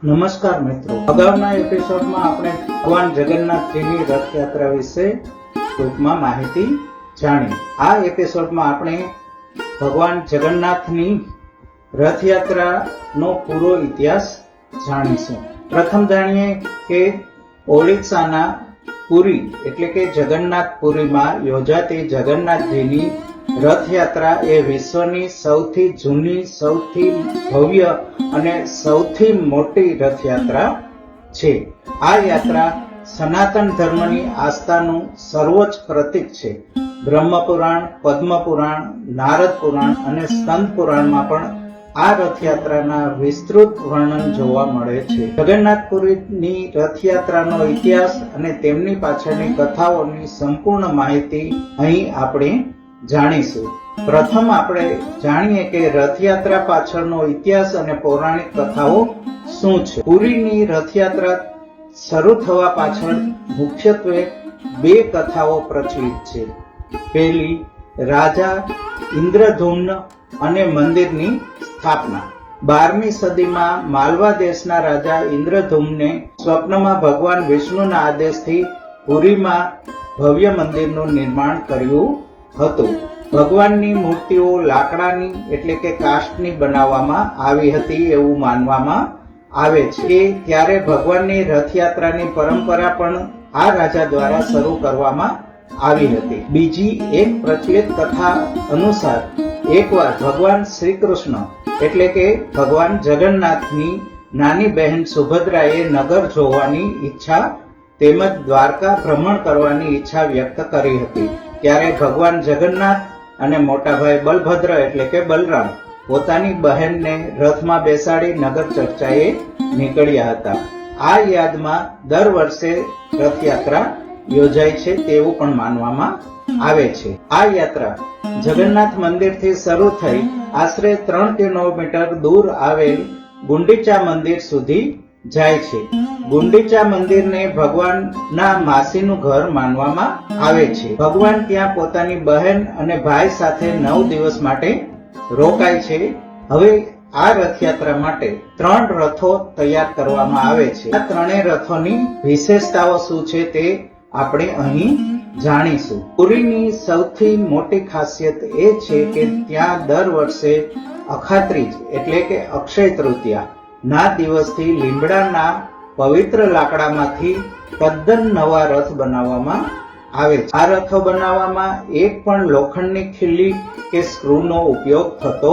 નમસ્કાર મિત્રો, અગાઉના એપિસોડમાં આપણે ભગવાન જગન્નાથજીની રથયાત્રા વિશે ટૂંકમાં માહિતી જાણી. આ એપિસોડમાં આપણે ભગવાન જગન્નાથની રથયાત્રાનો પૂરો ઇતિહાસ જાણીશું. પ્રથમ જાણીએ કે ઓડિશાના પુરી એટલે કે જગન્નાથપુરીમાં યોજાતી જગન્નાથજીની રથયાત્રા એ વિશ્વની સૌથી જૂની, સૌથી ભવ્ય અને સૌથી મોટી રથયાત્રા છે. આ યાત્રા સનાતન ધર્મની આસ્થાનું સર્વોચ્ચ પ્રતીક છે. બ્રહ્મપુરાણ, પદ્મપુરાણ, નારદ પુરાણ અને સ્કંદ પુરાણમાં પણ આ રથયાત્રાના વિસ્તૃત વર્ણન જોવા મળે છે. જગન્નાથપુરીની રથયાત્રાનો ઇતિહાસ અને તેમની પાછળની કથાઓની સંપૂર્ણ માહિતી અહીં આપણે જાણીશું. પ્રથમ આપણે જાણીએ કે રથયાત્રા પાછળનો ઇતિહાસ અને પૌરાણિક કથાઓ શું છે. પુરીની રથયાત્રા શરૂ થવા પાછળ મુખ્યત્વે બે કથાઓ પ્રચલિત છે. પહેલી, રાજા ઇન્દ્રધુમ્ન અને મંદિરની સ્થાપના. 12મી સદીમાં માલવા દેશના રાજા ઇન્દ્રધુમ્ને સ્વપ્નમાં ભગવાન વિષ્ણુના આદેશથી પુરીમાં ભવ્ય મંદિરનું નિર્માણ કર્યું હતું. ભગવાનની મૂર્તિઓ લાકડાની એટલે કે કાષ્ઠની બનાવવામાં આવી હતી એવું માનવામાં આવે છે. ત્યારે ભગવાનની રથયાત્રાની પરંપરા પણ આ રાજા દ્વારા શરૂ કરવામાં આવી હતી. બીજી એક પ્રચલિત કથા અનુસાર એકવાર ભગવાન શ્રી કૃષ્ણ એટલે કે ભગવાન જગન્નાથની નાની બહેન સુભદ્રાએ નગર જોવાની ઈચ્છા તેમજ દ્વારકા ભ્રમણ કરવાની ઈચ્છા વ્યક્ત કરી હતી. ત્યારે ભગવાન જગન્નાથ અને મોટા ભાઈ બલભદ્ર એટલે કે બલરામ પોતાની બહેનને રથમાં બેસાડી નગર ચર્ચાએ નીકળ્યા હતા. આ યાદમાં દર વર્ષે રથયાત્રા યોજાય છે તેવું પણ માનવામાં આવે છે. આ યાત્રા જગન્નાથ મંદિરથી શરૂ થઈ આશરે 3 કિલોમીટર દૂર આવેલ ગુંડીચા મંદિર સુધી જાય છે. ગુંડીચા મંદિરને ભગવાનના માસીનું ઘર માનવામાં આવે છે. ભગવાન ત્યાં પોતાની બહેન અને ભાઈ સાથે 9 દિવસ માટે રોકાય છે. હવે આ રથયાત્રા માટે 3 રથો તૈયાર કરવામાં આવે છે. આ ત્રણેય રથોની વિશેષતાઓ શું છે તે આપણે અહીં જાણીશું. પુરીની સૌથી મોટી ખાસિયત એ છે કે ત્યાં દર વર્ષે અખાત્રીજ એટલે કે અક્ષય તૃતીયા ના દિવસથી લીમડાના પવિત્ર લાકડામાંથી તદ્દન નવા રથ બનાવવામાં આવે છે. આ રથો બનાવવામાં એક પણ લોખંડની ખીલી કે સ્ક્રૂનો ઉપયોગ થતો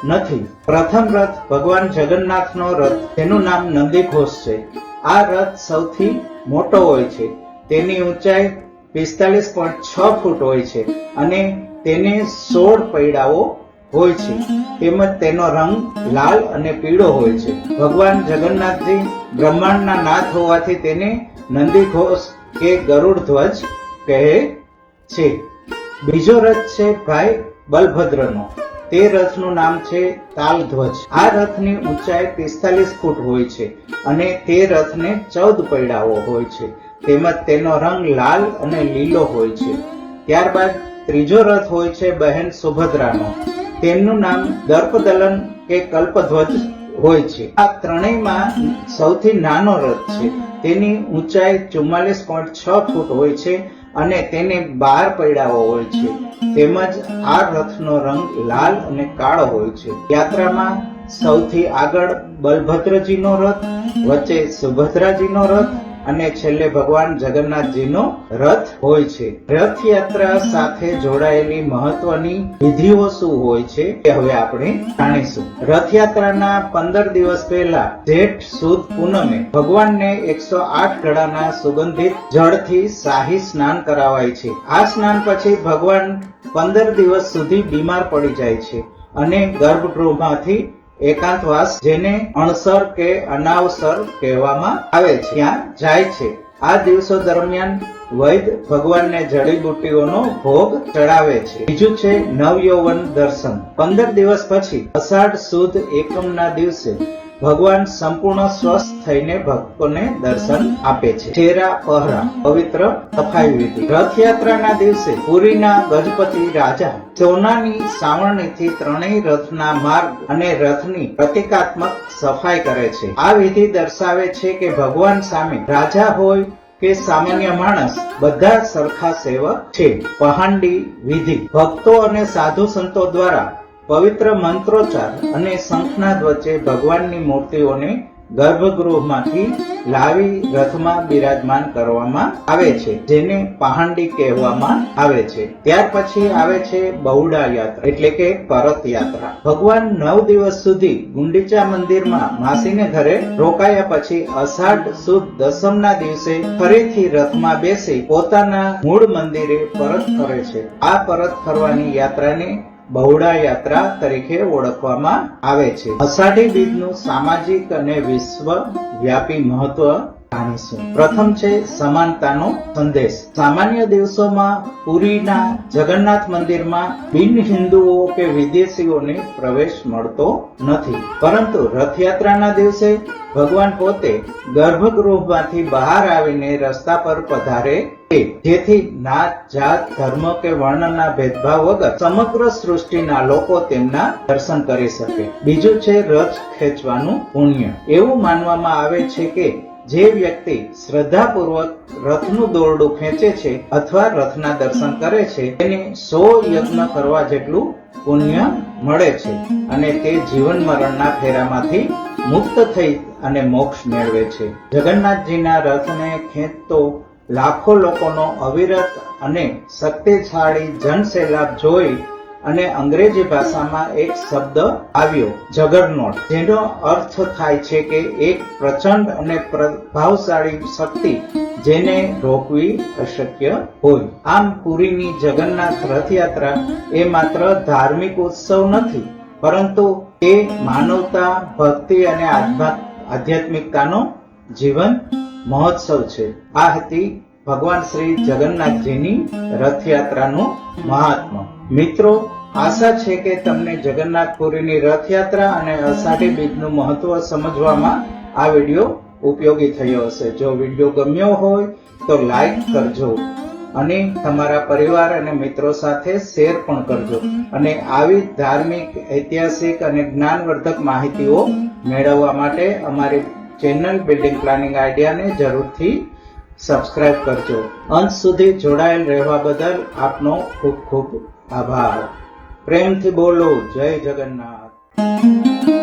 નથી. પ્રથમ રથ ભગવાન જગન્નાથનો રથ, તેનું નામ નંદીઘોષ છે. આ રથ સૌથી મોટો હોય છે. તેની ઊંચાઈ 45.6 ફૂટ હોય છે અને તેને 16 પૈડાઓ હોય છે. તેમજ તેનો રંગ લાલ અને પીળો હોય છે. ભગવાન જગન્નાથજી બ્રહ્માંડના નાથ હોવાથી તેને નંદીઘોષ કે ગરુડ ધ્વજ કહે છે. બીજો રથ છે ભાઈ બલભદ્રનો. તે રથનું નામ છે તાલધ્વજ. આ રથની ઊંચાઈ 45 ફૂટ હોય છે અને તે રથને 14 પૈડાઓ હોય છે. તેમજ તેનો રંગ લાલ અને લીલો હોય છે. ત્યારબાદ ત્રીજો રથ હોય છે બહેન સુભદ્રાનો. તેમનું નામ દર્પદલન કે કલ્પધ્વજ હોય છે. આ ત્રણેયમાં સૌથી નાનો રથ છે. તેની ઊંચાઈ 44.6 ફૂટ હોય છે અને તેને 12 પૈડાઓ હોય છે. તેમજ આ રથનો રંગ લાલ અને કાળો હોય છે. યાત્રામાં સૌથી આગળ બલભદ્રજીનો રથ, વચ્ચે સુભદ્રાજીનો રથ અને છેલ્લે ભગવાન જગન્નાથજીનો રથ હોય છે. રથયાત્રા સાથે જોડાયેલી મહત્વની વિધિઓ શું હોય છે તે હવે આપણે જાણીશું. રથયાત્રાના 15 દિવસ પહેલા જેઠ સુદ પૂનમે ભગવાનને 108 ઘડાના સુગંધિત જળથી શાહી સ્નાન કરાવાય છે. આ સ્નાન પછી ભગવાન 15 દિવસ સુધી બીમાર પડી જાય છે અને ગર્ભગૃહમાંથી એકાંતવાસ, જેને અણસર કે અનાવસર કહેવામાં આવે છે, ત્યાં જાય છે. આ દિવસો દરમિયાન વૈદ્ય ભગવાનને જડીબુટ્ટીઓનો ભોગ ચડાવે છે. બીજું છે નવયૌવન દર્શન. 15 દિવસ પછી અષાઢ સુદ એકમના દિવસે ભગવાન સંપૂર્ણ સ્વસ્થ થઈને ભક્તોને દર્શન આપે છે. છેરા પહરા, પવિત્ર સફાઈ વિધિ. રથયાત્રાના દિવસે પુરીના ગજપતિ રાજા સોનાની સાવરણીથી ત્રણેય રથના માર્ગ અને રથની પ્રતિકાત્મક સફાઈ કરે છે. આ વિધિ દર્શાવે છે કે ભગવાન સામે રાજા હોય કે સામાન્ય માણસ, બધા સરખા સેવક છે. પહાંડી વિધિ. ભક્તો અને સાધુ સંતો દ્વારા પવિત્ર મંત્રોચ્ચાર અને શંખનાદ વચ્ચે ભગવાનની મૂર્તિઓને ગર્ભગૃહમાંથી લાવી રથમાં બિરાજમાન કરવામાં આવે છે, જેને પહાંડી કહેવામાં આવે છે. ત્યાર પછી આવે છે બહુડા યાત્રા એટલે કે પરત યાત્રા. ભગવાન 9 દિવસ સુધી ગુંડીચા મંદિરમાં માસીને ઘરે રોકાયા પછી અષાઢ સુદ દસમના દિવસે ફરીથી રથમાં બેસી પોતાના મૂળ મંદિરે પરત ફરે છે. આ પરત ફરવાની યાત્રાને બહુડા યાત્રા તરીકે ઓળખવામાં આવે છે. અષાઢી બીજનું સામાજિક અને વિશ્વવ્યાપી મહત્વ જાણીશું. પ્રથમ છે સમાનતાનો સંદેશ. સામાન્ય દિવસોમાં પુરીના જગન્નાથ મંદિરમાં બિન હિન્દુઓ કે વિદેશીઓને પ્રવેશ મળતો નથી, પરંતુ રથયાત્રાના દિવસે ભગવાન પોતે ગર્ભગૃહમાંથી બહાર આવીને રસ્તા પર પધારે છે, જેથી નાત, જાત, ધર્મ કે વર્ણના ભેદભાવ વગર સમગ્ર સૃષ્ટિના લોકો તેમના દર્શન કરી શકે. બીજું છે રથ ખેંચવાનું પુણ્ય. એવું માનવામાં આવે છે કે જે વ્યક્તિ શ્રદ્ધાપૂર્વક રથનું દોરડું ખેંચે છે અથવા રથના દર્શન કરે છે, તેને 100 યજ્ઞ કરવા જેટલું પુણ્ય મળે છે અને તે જીવન મરણના ફેરામાંથી મુક્ત થઈ અને મોક્ષ મેળવે છે. જગન્નાથજીના રથને ખેંચતો લાખો લોકોનો અવિરત અને શક્તિશાળી જનસેલાબ જોઈ અને અંગ્રેજી ભાષામાં એક શબ્દ આવ્યો, જગરનોટ, જેનો અર્થ થાય છે કે એક પ્રચંડ અને પ્રભાવશાળી શક્તિ જેને રોકવી અશક્ય હોય. આમ પુરીની જગન્નાથ રથયાત્રા એ માત્ર ધાર્મિક ઉત્સવ નથી, પરંતુ એ માનવતા, ભક્તિ અને આધ્યાત્મિકતાનો જીવંત મહોત્સવ છે. આ હતી ભગવાન શ્રી જગન્નાથજીની રથયાત્રાનું મહાત્મ્ય. મિત્રો, આશા છે કે તમને જગન્નાથપુરીની રથયાત્રા અને અષાઢી બીજનું મહત્વ સમજવામાં આ વિડીયો ઉપયોગી થયો હશે. જો વિડીયો ગમ્યો હોય તો લાઈક કરજો અને તમારા પરિવાર અને મિત્રો સાથે શેર પણ કરજો. અને આવી ધાર્મિક, ઐતિહાસિક અને જ્ઞાનવર્ધક માહિતીઓ મેળવવા માટે અમારી ચેનલ બિલ્ડિંગ પ્લાનિંગ આઈડિયાને જરૂરથી સબસ્ક્રાઇબ કરજો. અંત સુધી જોડાયેલ રહેવા બદલ આપનો ખૂબ ખૂબ આભાર. પ્રેમથી બોલો જય જગન્નાથ.